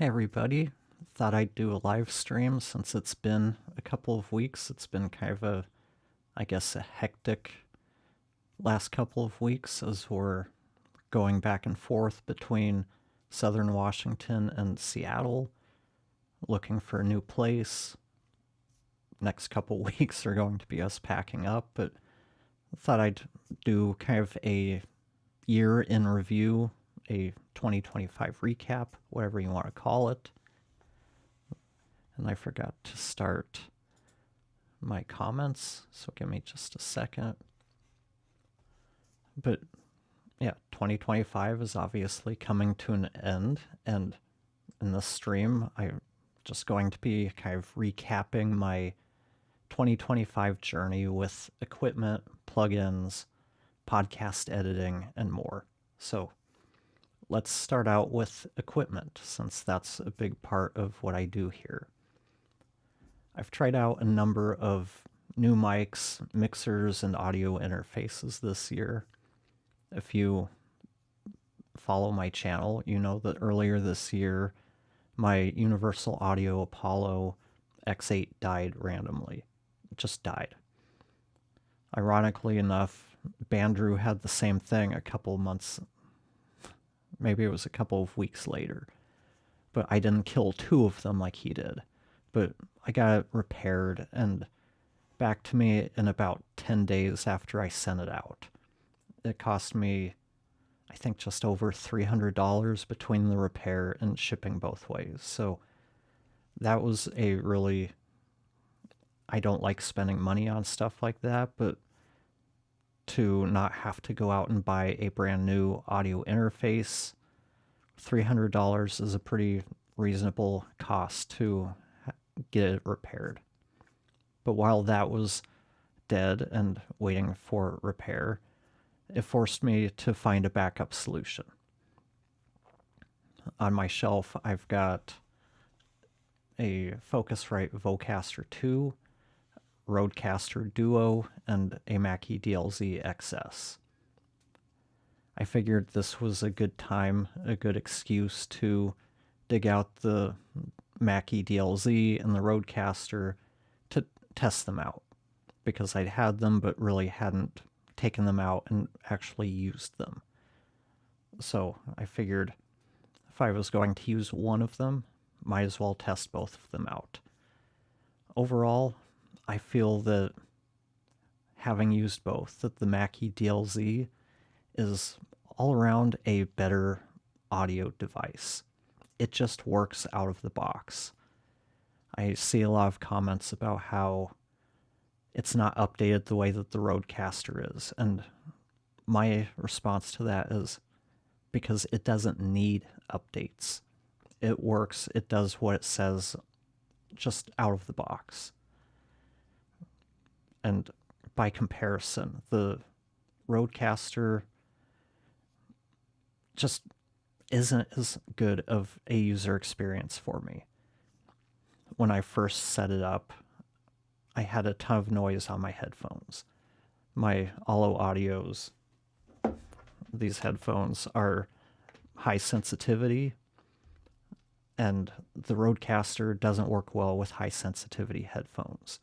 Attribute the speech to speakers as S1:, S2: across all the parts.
S1: Hey everybody, thought I'd do a live stream since it's been a couple of weeks. It's been kind of a hectic last couple of weeks as we're going back and forth between southern Washington and Seattle, looking for a new place. Next couple weeks are going to be us packing up, but I thought I'd do kind of a year in review, a 2025 recap, whatever you want to call it. And I forgot to start my comments, so give me just a second. But yeah, 2025 is obviously coming to an end, and in this stream, I'm just going to be kind of recapping my 2025 journey with equipment, plugins, podcast editing, and more. So let's start out with equipment, since that's a big part of what I do here. I've tried out a number of new mics, mixers, and audio interfaces this year. If you follow my channel, you know that earlier this year, my Universal Audio Apollo X8 died randomly. It just died. Ironically enough, Bandrew had the same thing a couple months, maybe it was a couple of weeks later. But I didn't kill two of them like he did. But I got it repaired and back to me in about 10 days after I sent it out. It cost me, I think, just over $300 between the repair and shipping both ways. So that was a really, I don't like spending money on stuff like that, but to not have to go out and buy a brand new audio interface, $300 is a pretty reasonable cost to get it repaired. But while that was dead and waiting for repair, it forced me to find a backup solution. On my shelf, I've got a Focusrite Vocaster 2, Rodecaster Duo, and a Mackie DLZ XS. I figured this was a good time, a good excuse to dig out the Mackie DLZ and the Rodecaster to test them out, because I'd had them but really hadn't taken them out and actually used them. So I figured if I was going to use one of them, might as well test both of them out. Overall, I feel that having used both, that the Mackie DLZ is all around a better audio device. It just works out of the box. I see a lot of comments about how it's not updated the way that the Rodecaster is, and my response to that is because it doesn't need updates. It works, it does what it says just out of the box. And by comparison, the Rodecaster just isn't as good of a user experience for me. When I first set it up, I had a ton of noise on my headphones. My Allo Audios, these headphones are high sensitivity, and the Rodecaster doesn't work well with high sensitivity headphones.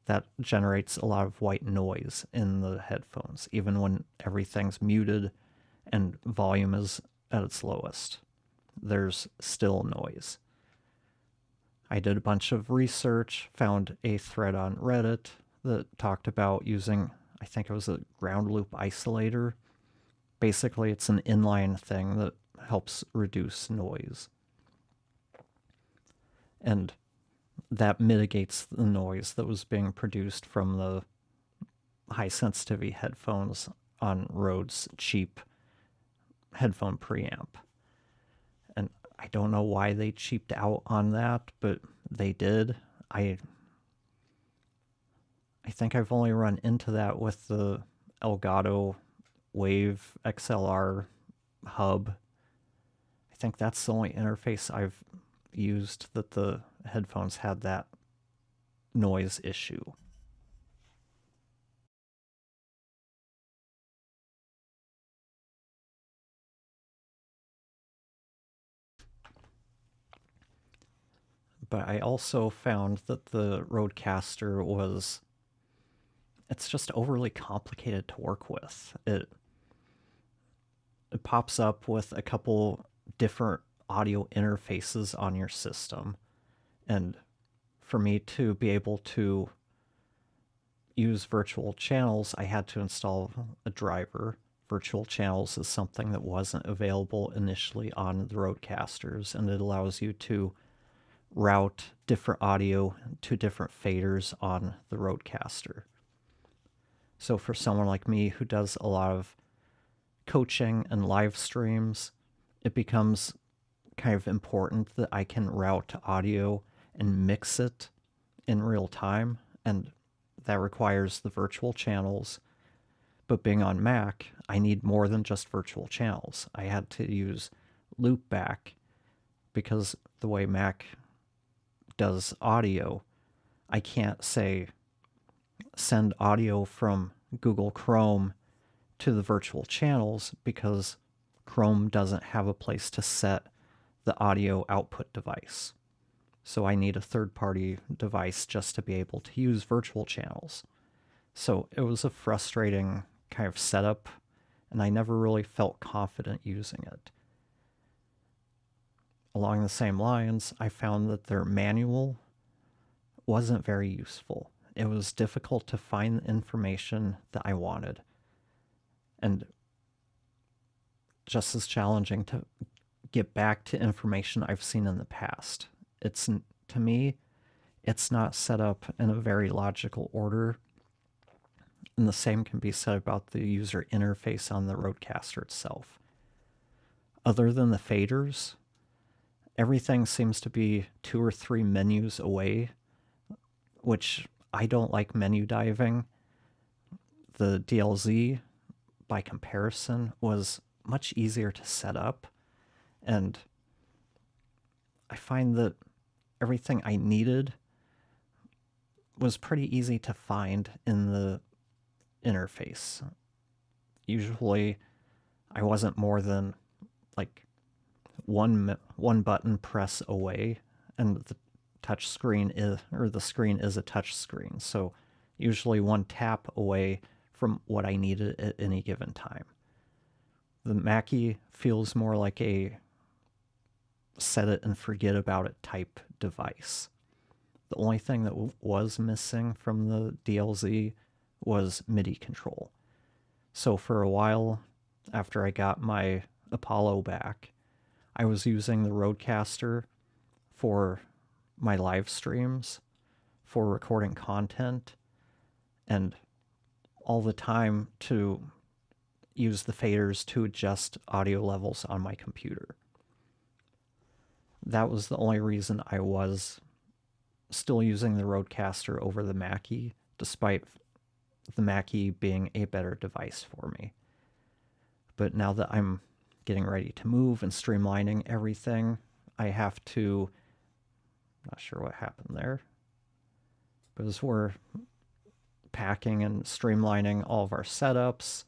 S1: That generates a lot of white noise in the headphones, even when everything's muted and volume is at its lowest. There's still noise. I did a bunch of research, found a thread on Reddit that talked about using, I think it was a ground loop isolator. Basically, it's an inline thing that helps reduce noise. And that mitigates the noise that was being produced from the high sensitivity headphones on Rode's cheap headphone preamp. And I don't know why they cheaped out on that, but they did. I think I've only run into that with the Elgato Wave XLR hub. I think that's the only interface I've used that the headphones had that noise issue. but I also found that the Rodecaster it's just overly complicated to work with. It pops up with a couple different audio interfaces on your system. And for me to be able to use virtual channels, I had to install a driver. Virtual channels is something that wasn't available initially on the Rodecasters, and it allows you to route different audio to different faders on the Rodecaster. So for someone like me who does a lot of coaching and live streams, it becomes kind of important that I can route audio and mix it in real time, and that requires the virtual channels. But being on Mac, I need more than just virtual channels. I had to use loopback because the way Mac does audio, I can't say send audio from Google Chrome to the virtual channels because Chrome doesn't have a place to set the audio output device. So I need a third-party device just to be able to use virtual channels. So it was a frustrating kind of setup, and I never really felt confident using it. Along the same lines, I found that their manual wasn't very useful. It was difficult to find the information that I wanted, and just as challenging to get back to information I've seen in the past. To me, it's not set up in a very logical order, and the same can be said about the user interface on the Rodecaster itself. Other than the faders, everything seems to be 2 or 3 menus away, which I don't like menu diving. The DLZ, by comparison, was much easier to set up, and I find that everything I needed was pretty easy to find in the interface. Usually, I wasn't more than like one button press away, and the screen is a touch screen. So usually one tap away from what I needed at any given time. The Mackie feels more like a set it and forget about it type device. The only thing that was missing from the DLZ was MIDI control. So for a while, after I got my Apollo back, I was using the Rodecaster for my live streams, for recording content, and all the time to use the faders to adjust audio levels on my computer. That was the only reason I was still using the Rodecaster over the Mackie, despite the Mackie being a better device for me. But now that I'm getting ready to move and streamlining everything, I have to, not sure what happened there, but as we're packing and streamlining all of our setups,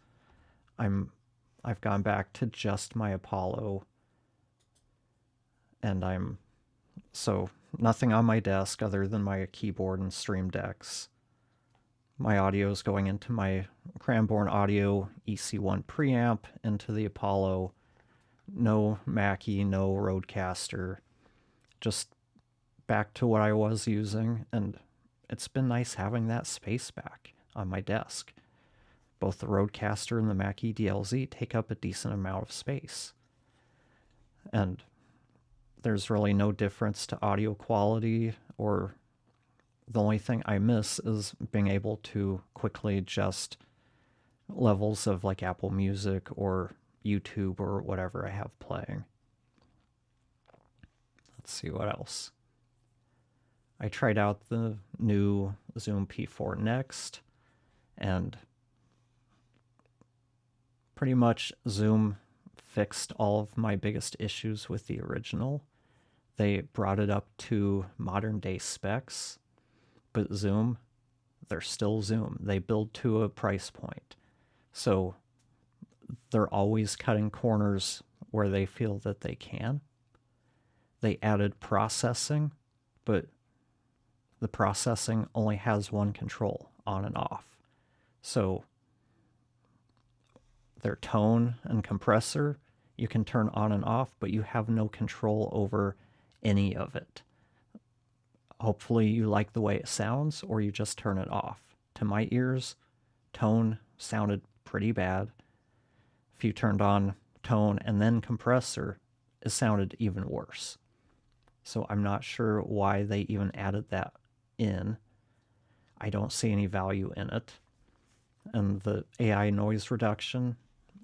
S1: I've gone back to just my Apollo, and so nothing on my desk other than my keyboard and Stream Decks. My audio is going into my Cranborn Audio EC1 preamp into the Apollo. No Mackie, no Rodecaster, just back to what I was using, and it's been nice having that space back on my desk. Both the Rodecaster and the Mackie DLZ take up a decent amount of space, and there's really no difference to audio quality, or the only thing I miss is being able to quickly adjust levels of like Apple Music or YouTube or whatever I have playing. Let's see what else. I tried out the new Zoom P4 Next, and pretty much Zoom fixed all of my biggest issues with the original. They brought it up to modern day specs, but Zoom, they're still Zoom. They build to a price point. So they're always cutting corners where they feel that they can. They added processing but the processing only has one control, on and off. So their tone and compressor, you can turn on and off, but you have no control over any of it. Hopefully you like the way it sounds, or you just turn it off. To my ears, tone sounded pretty bad. If you turned on tone and then compressor, it sounded even worse. So I'm not sure why they even added that in. I don't see any value in it. And the AI noise reduction,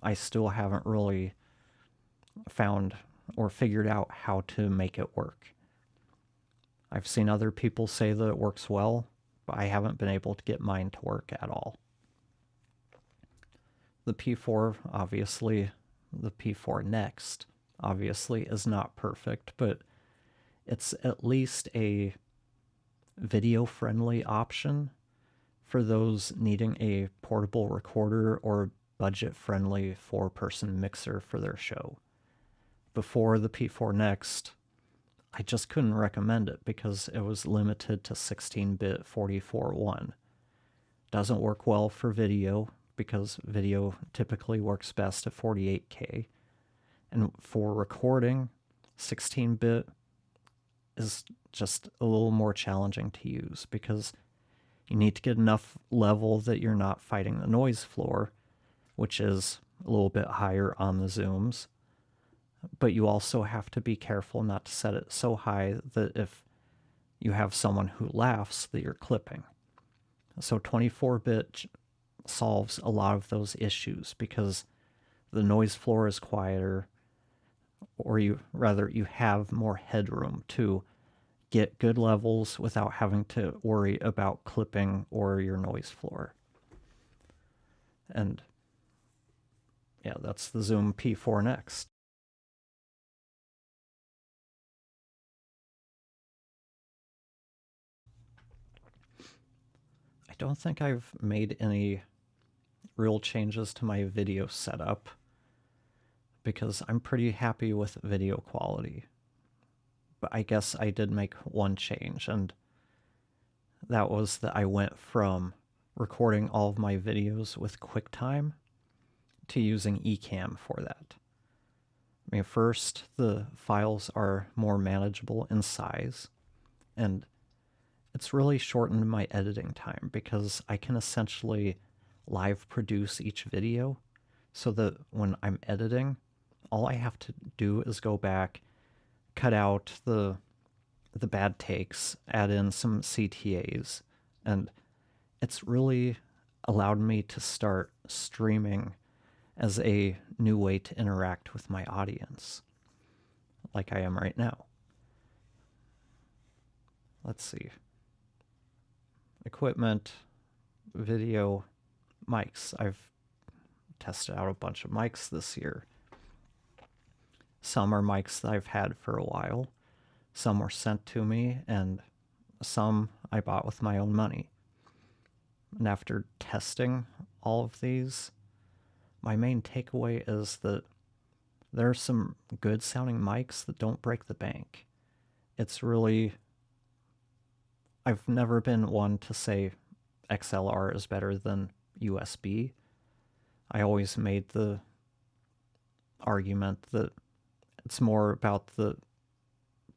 S1: I still haven't really found or figured out how to make it work. I've seen other people say that it works well, but I haven't been able to get mine to work at all. The P4, obviously, the P4 Next, obviously, is not perfect, but it's at least a video-friendly option for those needing a portable recorder or budget-friendly 4-person mixer for their show. Before the P4 Next, I just couldn't recommend it because it was limited to 16-bit 44.1. Doesn't work well for video because video typically works best at 48K. And for recording, 16-bit is just a little more challenging to use because you need to get enough level that you're not fighting the noise floor, which is a little bit higher on the zooms. But you also have to be careful not to set it so high that if you have someone who laughs that you're clipping. So 24-bit solves a lot of those issues because the noise floor is quieter, or you have more headroom to get good levels without having to worry about clipping or your noise floor. And yeah, that's the Zoom P4 Next. I don't think I've made any real changes to my video setup because I'm pretty happy with video quality. But I guess I did make one change, and that was that I went from recording all of my videos with QuickTime to using Ecamm for that. I mean, first, the files are more manageable in size, and it's really shortened my editing time because I can essentially live produce each video so that when I'm editing, all I have to do is go back, cut out the bad takes, add in some CTAs, and it's really allowed me to start streaming as a new way to interact with my audience, like I am right now. Let's see. Equipment, video, mics. I've tested out a bunch of mics this year. Some are mics that I've had for a while. Some were sent to me, and some I bought with my own money. And after testing all of these, my main takeaway is that there are some good sounding mics that don't break the bank. It's really... I've never been one to say XLR is better than USB. I always made the argument that it's more about the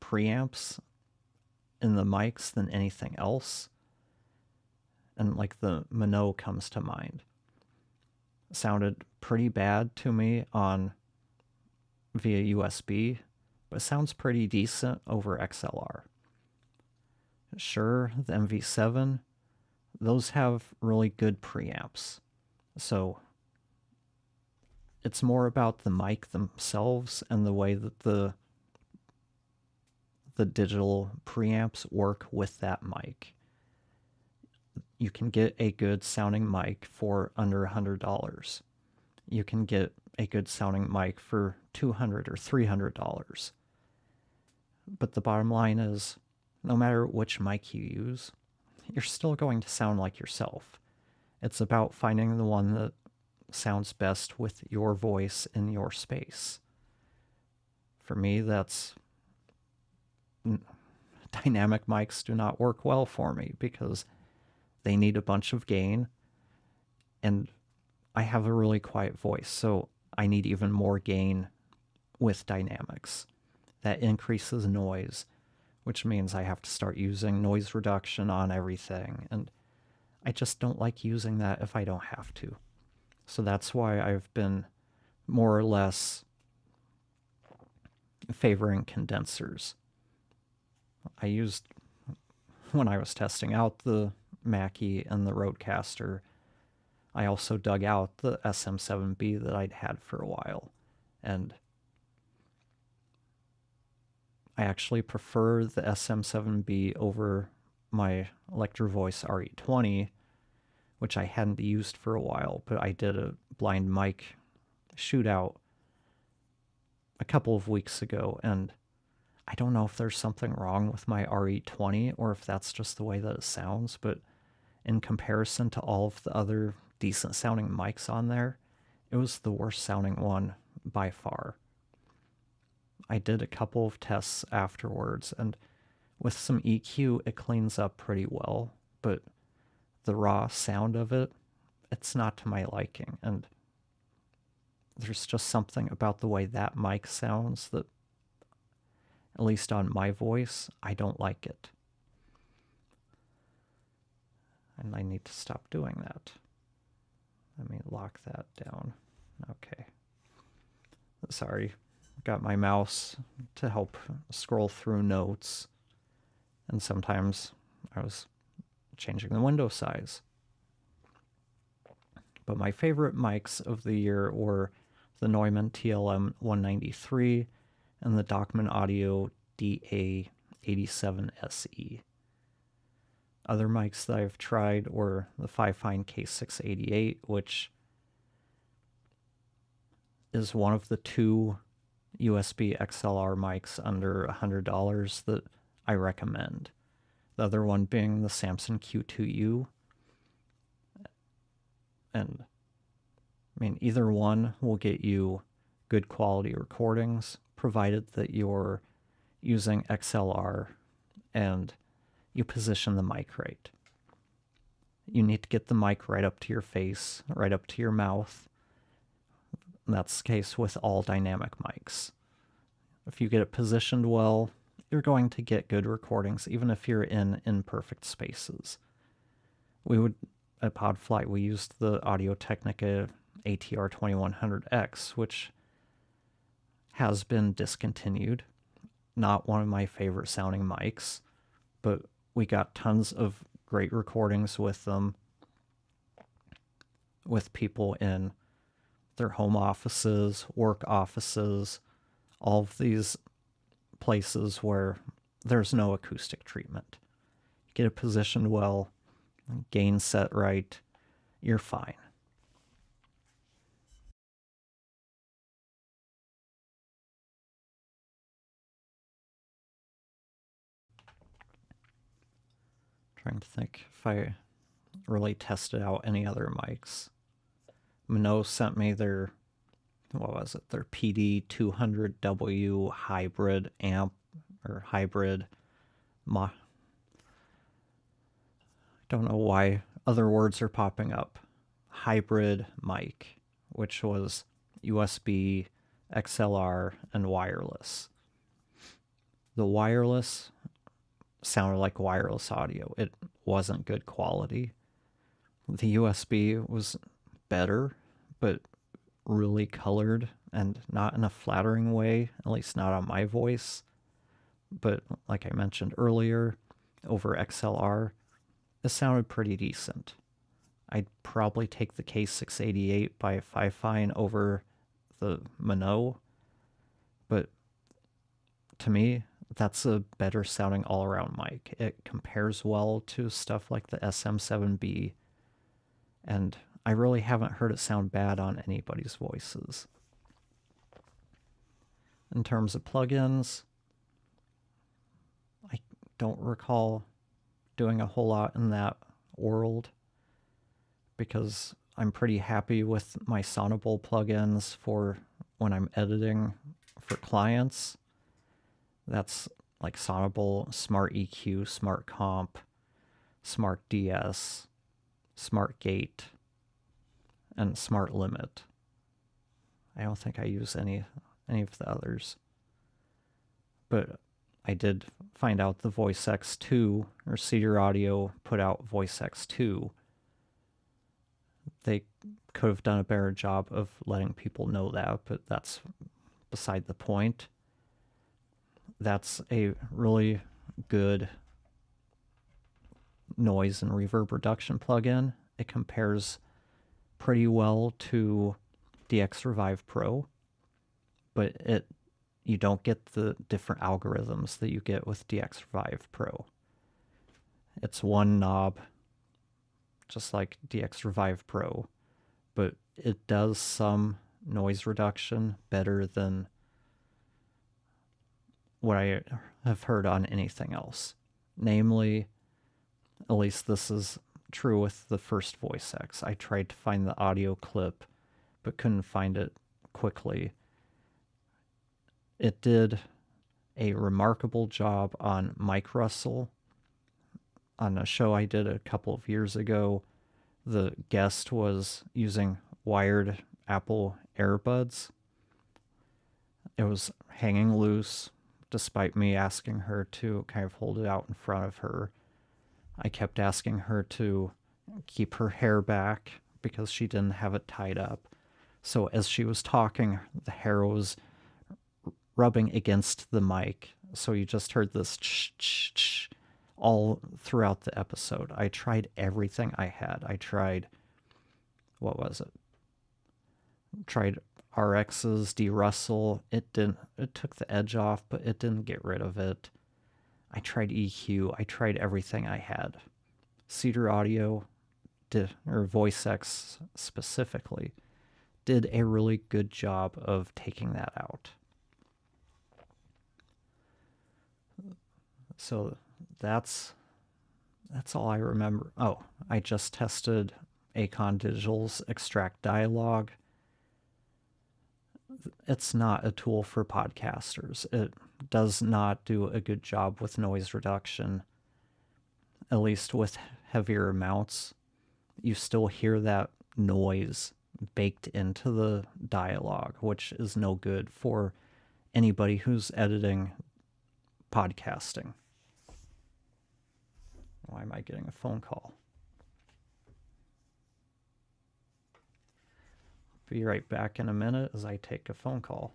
S1: preamps in the mics than anything else. And like the Minot comes to mind. It sounded pretty bad to me on via USB, but it sounds pretty decent over XLR. Sure, the MV7, those have really good preamps. So it's more about the mic themselves and the way that the digital preamps work with that mic. You can get a good sounding mic for under $100. You can get a good sounding mic for $200 or $300. But the bottom line is, no matter which mic you use, you're still going to sound like yourself. It's about finding the one that sounds best with your voice in your space. For me, that's dynamic mics do not work well for me because they need a bunch of gain, and I have a really quiet voice, so I need even more gain with dynamics. That increases noise, which means I have to start using noise reduction on everything, and I just don't like using that if I don't have to. So that's why I've been more or less favoring condensers. I used, when I was testing out the Mackie and the Rodecaster, I also dug out the SM7B that I'd had for a while, and I actually prefer the SM7B over my Electro Voice RE20, which I hadn't used for a while, but I did a blind mic shootout a couple of weeks ago, and I don't know if there's something wrong with my RE20 or if that's just the way that it sounds, but in comparison to all of the other decent sounding mics on there, it was the worst sounding one by far. I did a couple of tests afterwards, and with some EQ, it cleans up pretty well, but the raw sound of it, it's not to my liking, and there's just something about the way that mic sounds that, at least on my voice, I don't like it. And I need to stop doing that. Let me lock that down. Okay. Sorry. Got my mouse to help scroll through notes, and sometimes I was changing the window size. But my favorite mics of the year were the Neumann TLM 193 and the Dachmann Audio DA87 SE. Other mics that I've tried were the Fifine K688, which is one of the two USB XLR mics under $100 that I recommend. The other one being the Samson Q2U. And I mean, either one will get you good quality recordings, provided that you're using XLR and you position the mic right. You need to get the mic right up to your face, right up to your mouth. And that's the case with all dynamic mics. If you get it positioned well, you're going to get good recordings, even if you're in imperfect spaces. At Podflight, we used the Audio-Technica ATR 2100X, which has been discontinued. Not one of my favorite sounding mics, but we got tons of great recordings with them, with people in their home offices, work offices, all of these places where there's no acoustic treatment. Get it positioned well, gain set right, you're fine. Trying to think if I really tested out any other mics. Minnow sent me their, their PD200W hybrid amp, or hybrid don't know why other words are popping up. Hybrid mic, which was USB, XLR, and wireless. The wireless sounded like wireless audio. It wasn't good quality. The USB was better, but really colored and not in a flattering way, at least not on my voice. But like I mentioned earlier, over XLR, it sounded pretty decent. I'd probably take the K688 by Fifine over the Minnow, but to me, that's a better sounding all-around mic. It compares well to stuff like the SM7B, and I really haven't heard it sound bad on anybody's voices. In terms of plugins, I don't recall doing a whole lot in that world because I'm pretty happy with my Sonable plugins for when I'm editing for clients. That's like Sonable, Smart EQ, Smart Comp, Smart DS, Smart Gate, and Smart Limit. I don't think I use any of the others. But I did find out the Voice X2, or Cedar Audio put out Voice X2. They could have done a better job of letting people know that, but that's beside the point. That's a really good noise and reverb reduction plugin. It compares pretty well to DX Revive Pro, but you don't get the different algorithms that you get with DX Revive Pro. It's one knob, just like DX Revive Pro, but it does some noise reduction better than what I have heard on anything else. Namely, at least this is true with the first Voice X. I tried to find the audio clip, but couldn't find it quickly. It did a remarkable job on Mike Russell. On a show I did a couple of years ago, the guest was using wired Apple AirBuds. It was hanging loose, despite me asking her to kind of hold it out in front of her. I kept asking her to keep her hair back because she didn't have it tied up. So as she was talking, the hair was rubbing against the mic. So you just heard this ch-ch-ch all throughout the episode. I tried everything I had. I tried, what was it? Tried RX's D-Russell. It took the edge off, but it didn't get rid of it. I tried EQ. I tried everything I had. Cedar Audio or Voice X specifically, did a really good job of taking that out. So that's all I remember. Oh, I just tested Acon Digital's Extract Dialogue. It's not a tool for podcasters. It does not do a good job with noise reduction, at least with heavier amounts. You still hear that noise baked into the dialogue, which is no good for anybody who's editing podcasting. Why am I getting a phone call? Be right back in a minute as I take a phone call.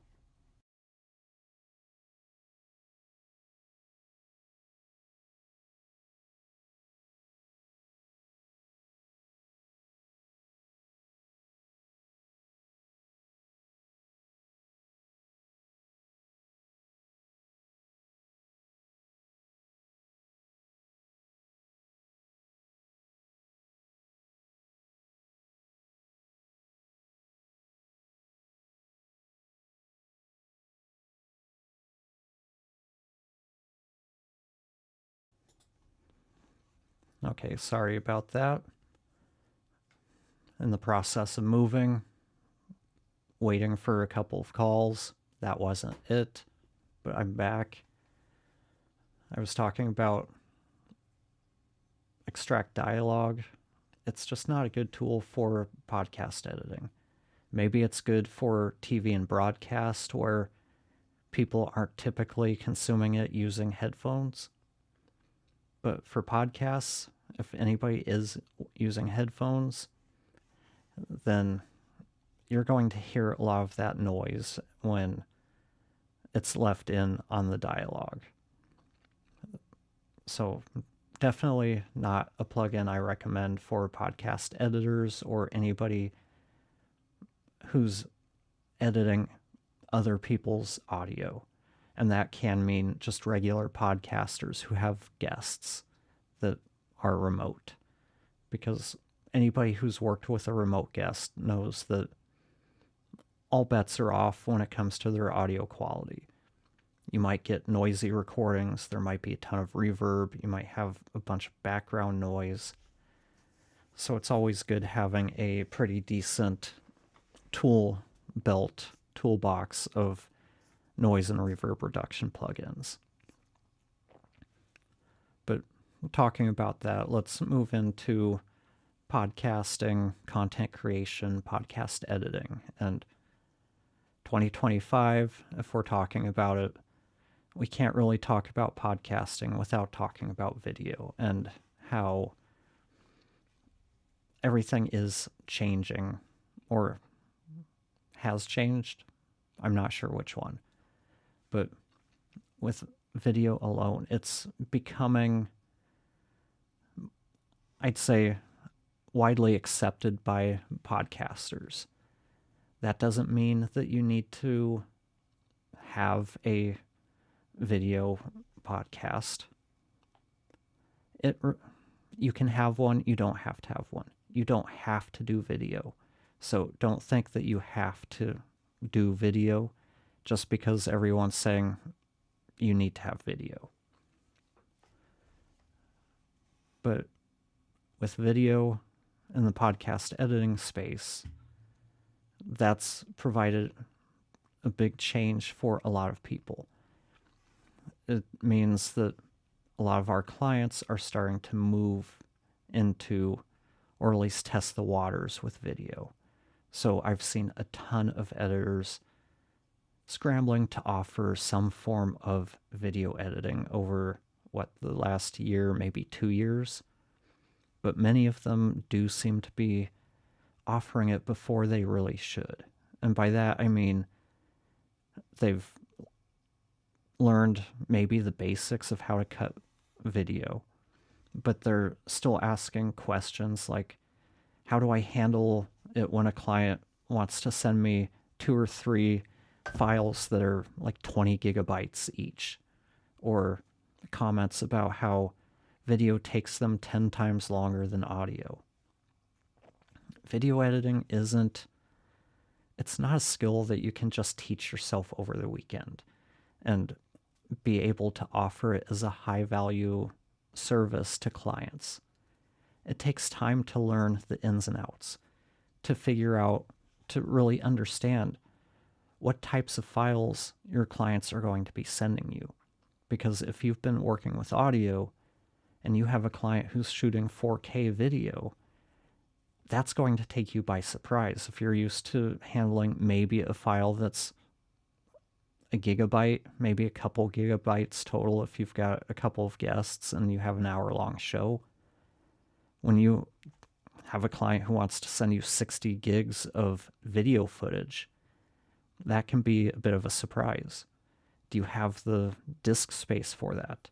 S1: Okay, sorry about that. In the process of moving, waiting for a couple of calls. That wasn't it, but I'm back. I was talking about Extract Dialogue. It's just not a good tool for podcast editing. Maybe it's good for TV and broadcast where people aren't typically consuming it using headphones. But for podcasts, if anybody is using headphones, then you're going to hear a lot of that noise when it's left in on the dialogue. So definitely not a plugin I recommend for podcast editors or anybody who's editing other people's audio. And that can mean just regular podcasters who have guests that are remote. Because anybody who's worked with a remote guest knows that all bets are off when it comes to their audio quality. You might get noisy recordings. There might be a ton of reverb. You might have a bunch of background noise. So it's always good having a pretty decent toolbox of noise and reverb reduction plugins. talking about that, let's move into podcasting, content creation, podcast editing. And 2025, if we're talking about it, we can't really talk about podcasting without talking about video and how everything is changing or has changed. I'm not sure which one. But with video alone, it's becoming, I'd say, widely accepted by podcasters. That doesn't mean that you need to have a video podcast. You can have one, you don't have to have one. You don't have to do video. So don't think that you have to do video just because everyone's saying you need to have video. But with video in the podcast editing space, that's provided a big change for a lot of people. It means that a lot of our clients are starting to move into, or at least test the waters with video. So I've seen a ton of editors scrambling to offer some form of video editing over the last year, maybe 2 years. But many of them do seem to be offering it before they really should. And by that, I mean they've learned maybe the basics of how to cut video, but they're still asking questions like, how do I handle it when a client wants to send me 2 or 3 files that are like 20 gigabytes each? Or comments about how video takes them 10 times longer than audio. Video editing it's not a skill that you can just teach yourself over the weekend and be able to offer it as a high value service to clients. It takes time to learn the ins and outs, to figure out, to really understand what types of files your clients are going to be sending you. Because if you've been working with audio and you have a client who's shooting 4K video, that's going to take you by surprise. If you're used to handling maybe a file that's a gigabyte, maybe a couple gigabytes total if you've got a couple of guests and you have an hour-long show, when you have a client who wants to send you 60 gigs of video footage, that can be a bit of a surprise. Do you have the disk space for that?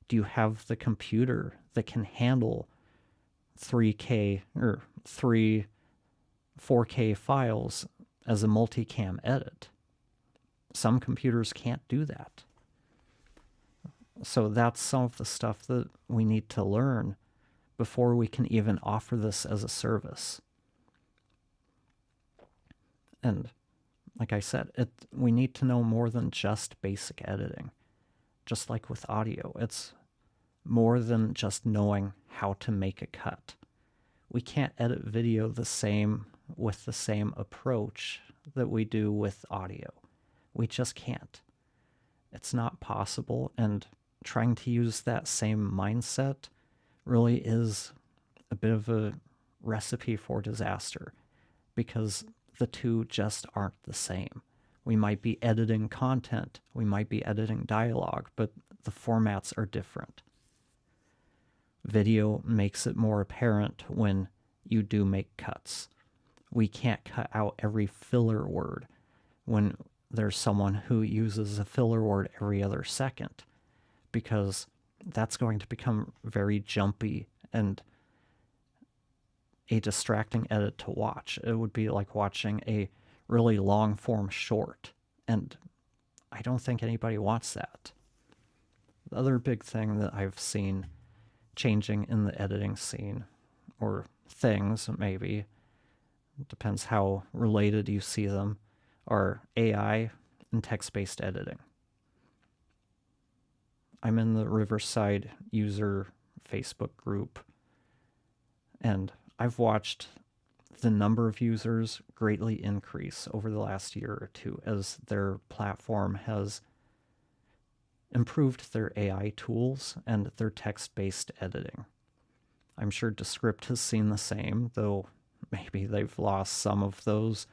S1: Do you have the computer that can handle 3K or 4K files as a multicam edit? Some computers can't do that. So that's some of the stuff that we need to learn before we can even offer this as a service. And like I said, we need to know more than just basic editing. Just like with audio, it's more than just knowing how to make a cut. We can't edit video with the same approach that we do with audio. We just can't. It's not possible, and trying to use that same mindset really is a bit of a recipe for disaster, because the two just aren't the same. We might be editing content, we might be editing dialogue, but the formats are different. Video makes it more apparent when you do make cuts. We can't cut out every filler word when there's someone who uses a filler word every other second, because that's going to become very jumpy and a distracting edit to watch. It would be like watching a really long form short, and I don't think anybody wants that. The other big thing that I've seen changing in the editing scene, or things maybe, depends how related you see them, are AI and text-based editing. I'm in the Riverside user Facebook group, and I've watched the number of users greatly increase over the last year or two as their platform has improved their AI tools and their text-based editing. I'm sure Descript has seen the same, though maybe they've lost some of those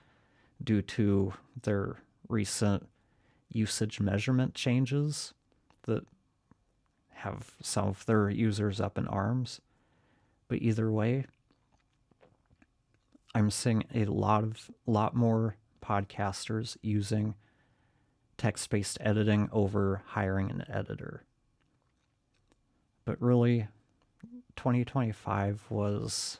S1: due to their recent usage measurement changes that have some of their users up in arms. But either way, I'm seeing a lot more podcasters using text-based editing over hiring an editor. But really, 2025 was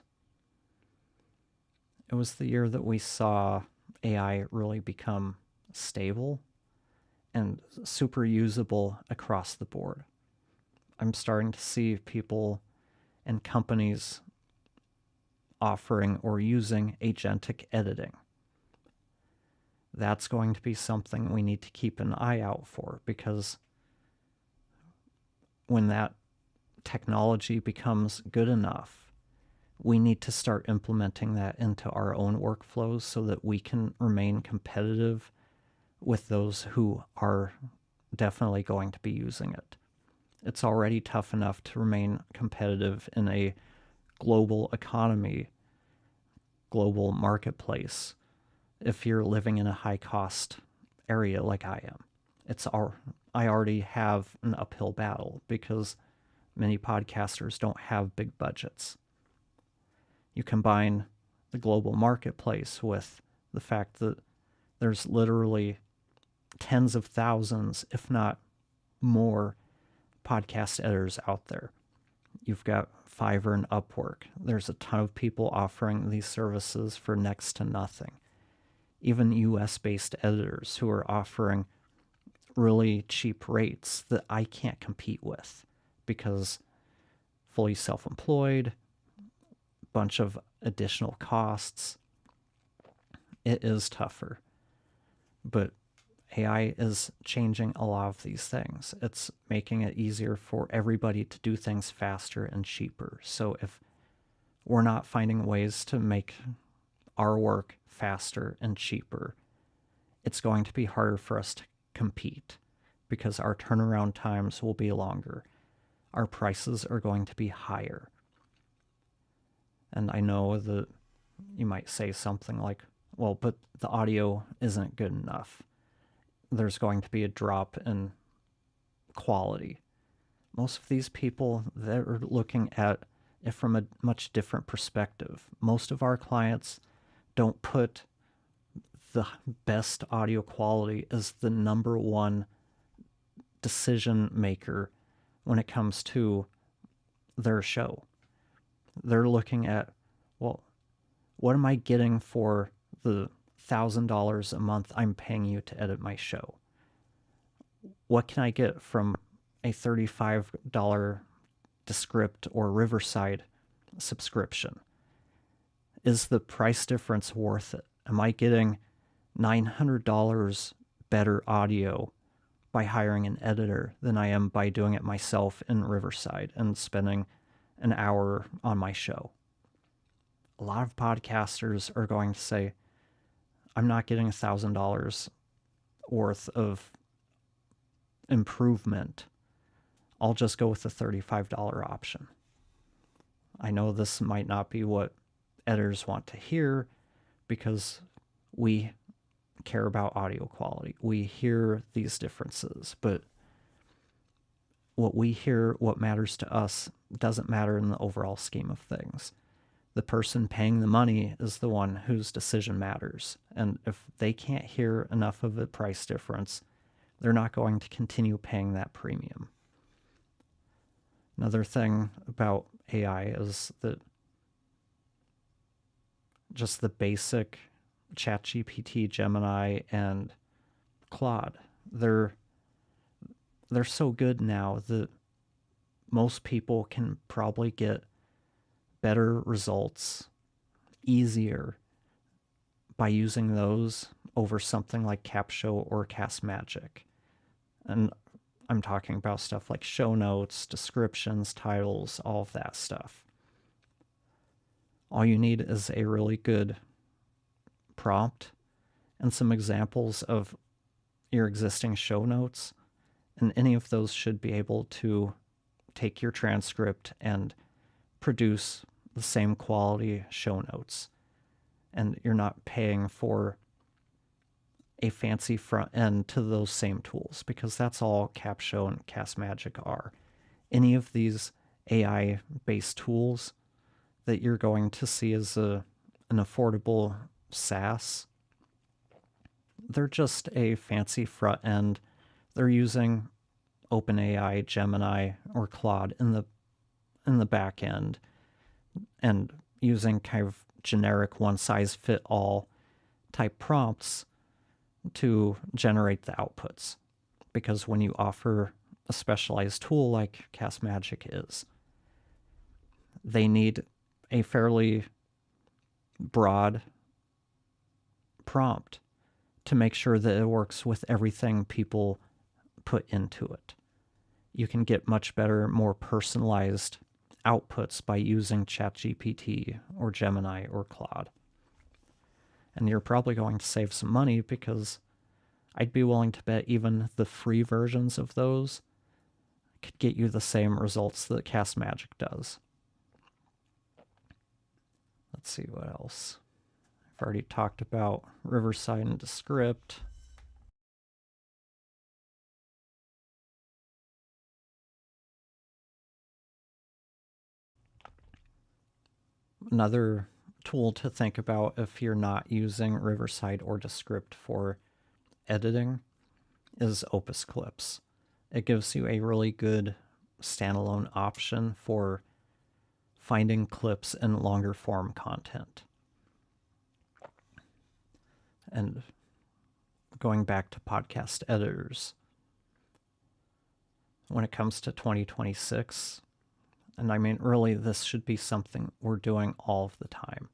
S1: the year that we saw AI really become stable and super usable across the board. I'm starting to see people and companies offering or using agentic editing. That's going to be something we need to keep an eye out for, because when that technology becomes good enough, we need to start implementing that into our own workflows so that we can remain competitive with those who are definitely going to be using it. It's already tough enough to remain competitive in a global economy, global marketplace, if you're living in a high-cost area like I am. I already have an uphill battle because many podcasters don't have big budgets. You combine the global marketplace with the fact that there's literally tens of thousands, if not more, podcast editors out there. You've got Fiverr and Upwork. There's a ton of people offering these services for next to nothing. Even US-based editors who are offering really cheap rates that I can't compete with because fully self-employed, bunch of additional costs. It is tougher. But AI is changing a lot of these things. It's making it easier for everybody to do things faster and cheaper. So if we're not finding ways to make our work faster and cheaper, it's going to be harder for us to compete because our turnaround times will be longer. Our prices are going to be higher. And I know that you might say something like, well, but the audio isn't good enough. There's going to be a drop in quality. Most of these people, they're looking at it from a much different perspective. Most of our clients don't put the best audio quality as the number one decision maker when it comes to their show. They're looking at, well, what am I getting for the $1,000 a month I'm paying you to edit my show? What can I get from a $35 Descript or Riverside subscription? Is the price difference worth it? Am I getting $900 better audio by hiring an editor than I am by doing it myself in Riverside and spending an hour on my show? A lot of podcasters are going to say, I'm not getting $1,000 worth of improvement. I'll just go with the $35 option. I know this might not be what editors want to hear because we care about audio quality. We hear these differences, but what we hear, what matters to us, doesn't matter in the overall scheme of things. The person paying the money is the one whose decision matters. And if they can't hear enough of a price difference, they're not going to continue paying that premium. Another thing about AI is that just the basic ChatGPT, Gemini, and Claude, they're so good now that most people can probably get better results easier by using those over something like Capsho or Castmagic. And I'm talking about stuff like show notes, descriptions, titles, all of that stuff. All you need is a really good prompt and some examples of your existing show notes, And any of those should be able to take your transcript and produce the same quality show notes. And you're not paying for a fancy front end to those same tools, because that's all Capsho and Castmagic are. Any of these AI-based tools that you're going to see as an affordable SaaS, they're just a fancy front end. They're using OpenAI, Gemini, or Claude in the back end, and using kind of generic one-size-fit-all type prompts to generate the outputs. Because when you offer a specialized tool like Castmagic is, they need a fairly broad prompt to make sure that it works with everything people put into it. You can get much better, more personalized outputs by using ChatGPT or Gemini or Claude. And you're probably going to save some money, because I'd be willing to bet even the free versions of those could get you the same results that Castmagic does. Let's see what else. I've already talked about Riverside and Descript. Another tool to think about if you're not using Riverside or Descript for editing is Opus Clips. It gives you a really good standalone option for finding clips and longer form content. And going back to podcast editors, when it comes to 2026, and I mean, really, this should be something we're doing all of the time.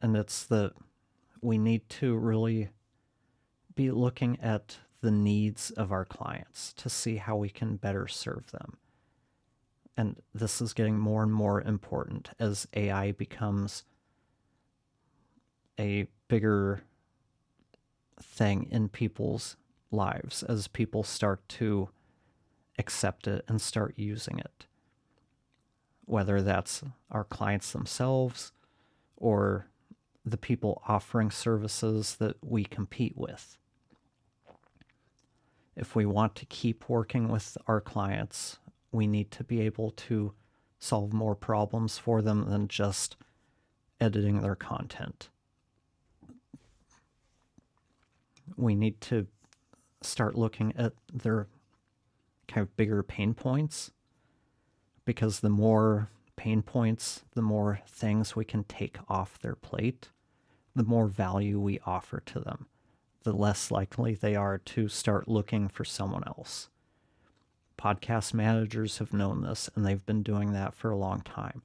S1: And it's that we need to really be looking at the needs of our clients to see how we can better serve them. And this is getting more and more important as AI becomes a bigger thing in people's lives, as people start to accept it and start using it. Whether that's our clients themselves or the people offering services that we compete with. If we want to keep working with our clients, we need to be able to solve more problems for them than just editing their content. We need to start looking at their kind of bigger pain points, because the more pain points, the more things we can take off their plate, the more value we offer to them, the less likely they are to start looking for someone else. Podcast managers have known this, and they've been doing that for a long time.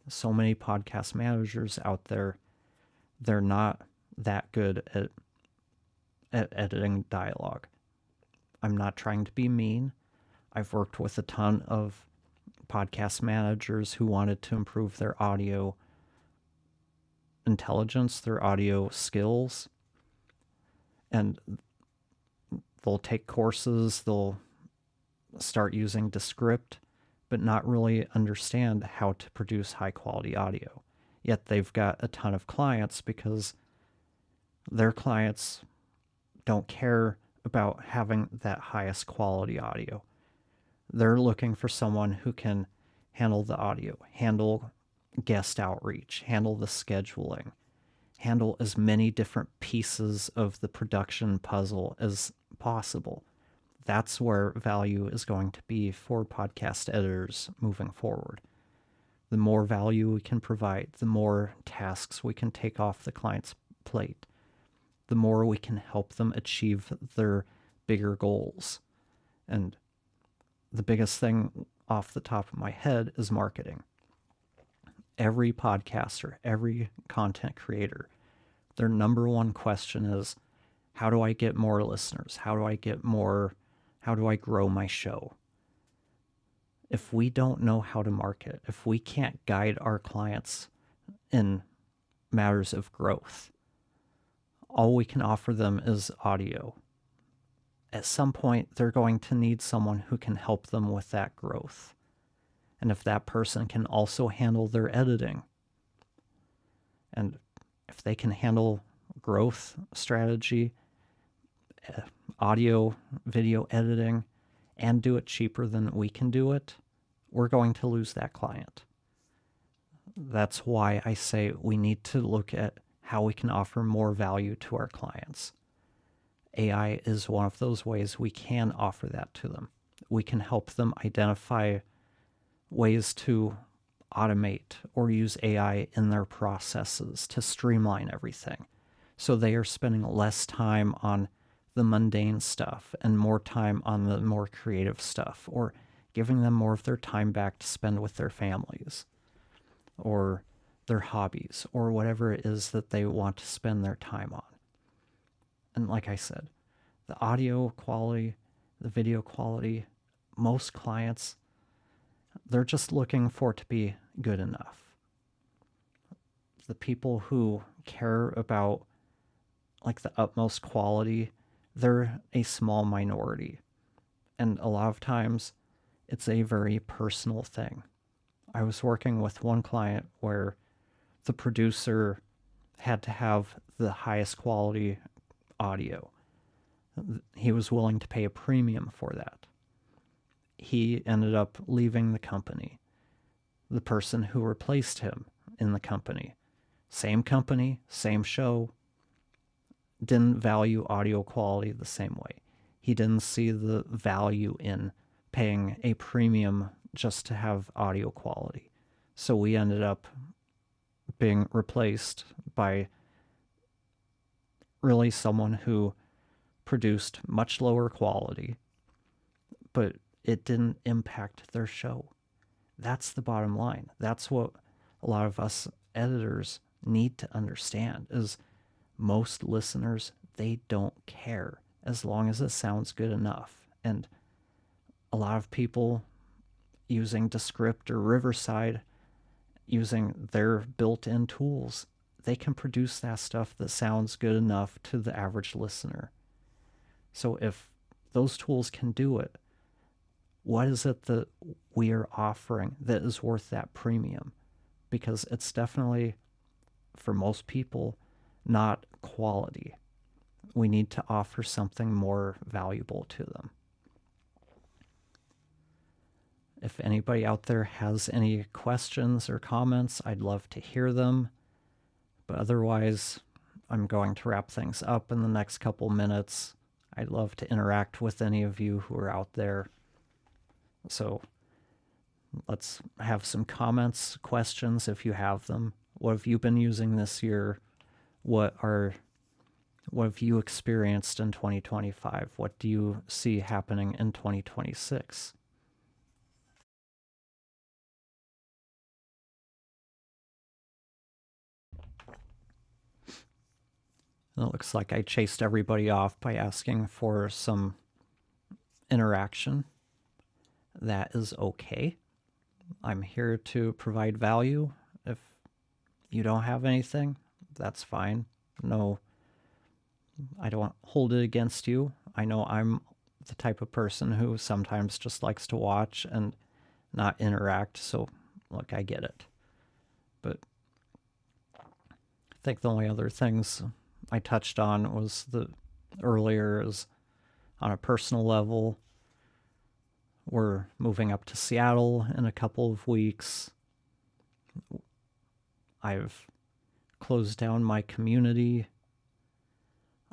S1: So many podcast managers out there, they're not that good at editing dialogue. I'm not trying to be mean. I've worked with a ton of podcast managers who wanted to improve their audio intelligence, their audio skills, and they'll take courses, they'll start using Descript, but not really understand how to produce high quality audio. Yet they've got a ton of clients because their clients don't care about having that highest quality audio. They're looking for someone who can handle the audio, handle guest outreach, handle the scheduling, handle as many different pieces of the production puzzle as possible. That's where value is going to be for podcast editors moving forward. The more value we can provide, the more tasks we can take off the client's plate, the more we can help them achieve their bigger goals. And the biggest thing off the top of my head is marketing. Every podcaster, every content creator, their number one question is, how do I get more listeners? How do I grow my show? If we don't know how to market, if we can't guide our clients in matters of growth, all we can offer them is audio. at some point they're going to need someone who can help them with that growth. And if that person can also handle their editing, and if they can handle growth strategy, audio, video editing, and do it cheaper than we can do it, we're going to lose that client. That's why I say we need to look at how we can offer more value to our clients. AI is one of those ways we can offer that to them. We can help them identify ways to automate or use AI in their processes to streamline everything. So they are spending less time on the mundane stuff and more time on the more creative stuff, or giving them more of their time back to spend with their families or their hobbies or whatever it is that they want to spend their time on. And like I said, the audio quality, the video quality, most clients, they're just looking for it to be good enough. The people who care about like the utmost quality, they're a small minority. And a lot of times it's a very personal thing. I was working with one client where the producer had to have the highest quality audio. He was willing to pay a premium for that. He ended up leaving the company. The person who replaced him in the company, same show, didn't value audio quality the same way. He didn't see the value in paying a premium just to have audio quality. So we ended up being replaced by really someone who produced much lower quality, but it didn't impact their show. That's the bottom line. That's what a lot of us editors need to understand is most listeners, they don't care as long as it sounds good enough. And a lot of people using Descript or Riverside, using their built-in tools, they can produce that stuff that sounds good enough to the average listener. So if those tools can do it, what is it that we are offering that is worth that premium? Because it's definitely, for most people, not quality. We need to offer something more valuable to them. If anybody out there has any questions or comments, I'd love to hear them. But otherwise, I'm going to wrap things up in the next couple minutes. I'd love to interact with any of you who are out there. So let's have some comments, questions if you have them. What have you been using this year? What have you experienced in 2025? What do you see happening in 2026? It looks like I chased everybody off by asking for some interaction. That is okay. I'm here to provide value. If you don't have anything, that's fine. No, I don't hold it against you. I know I'm the type of person who sometimes just likes to watch and not interact, so look, I get it. But I think the only other things I touched on was earlier is on a personal level. We're moving up to Seattle in a couple of weeks. I've closed down my community.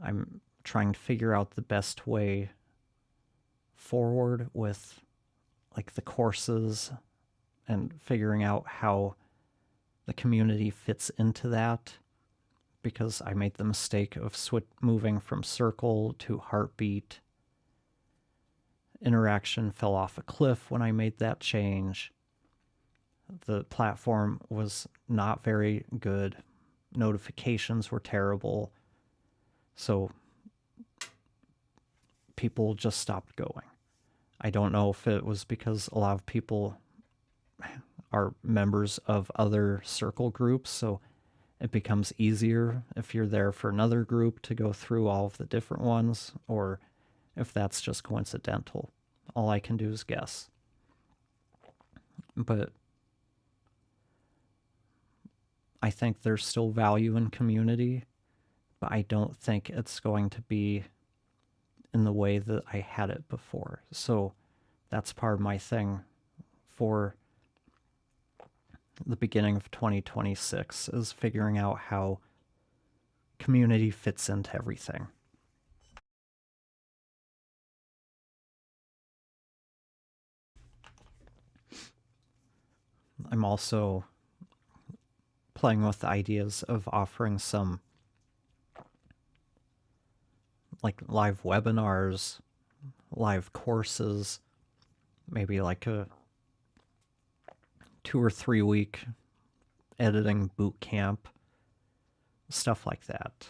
S1: I'm trying to figure out the best way forward with like the courses and figuring out how the community fits into that, because I made the mistake of moving from Circle to Heartbeat. Interaction fell off a cliff when I made that change. The platform was not very good. Notifications were terrible. So people just stopped going. I don't know if it was because a lot of people are members of other Circle groups, so it becomes easier if you're there for another group to go through all of the different ones, or if that's just coincidental. All I can do is guess. But I think there's still value in community, but I don't think it's going to be in the way that I had it before. So that's part of my thing for the beginning of 2026 is figuring out how community fits into everything. I'm also playing with the ideas of offering some like live webinars, live courses, maybe like a 2 or 3 week editing boot camp, stuff like that.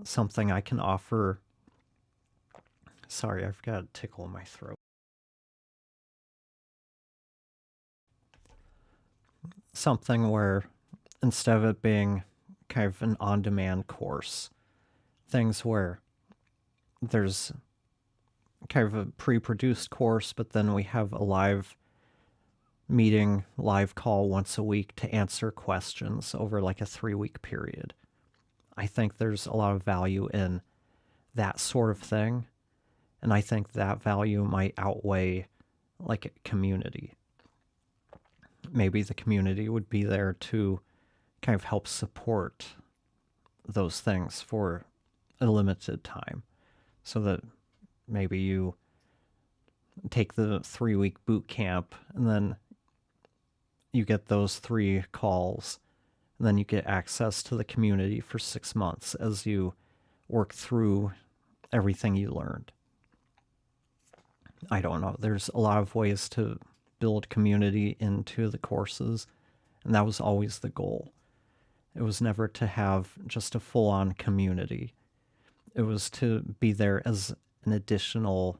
S1: Something I can offer. Sorry, I've got a tickle in my throat. Something where instead of it being kind of an on-demand course, things where there's kind of a pre-produced course, but then we have a live meeting, live call once a week to answer questions over like a 3-week period. I think there's a lot of value in that sort of thing, and I think that value might outweigh like a community. Maybe the community would be there to kind of help support those things for a limited time, so that maybe you take the 3-week boot camp and then you get those 3 calls, and then you get access to the community for 6 months as you work through everything you learned. I don't know. There's a lot of ways to build community into the courses, and that was always the goal. It was never to have just a full-on community. It was to be there as an additional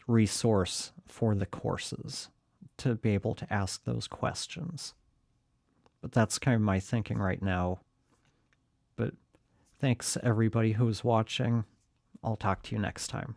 S1: resource for the courses, to be able to ask those questions. But that's kind of my thinking right now. But thanks everybody who's watching. I'll talk to you next time.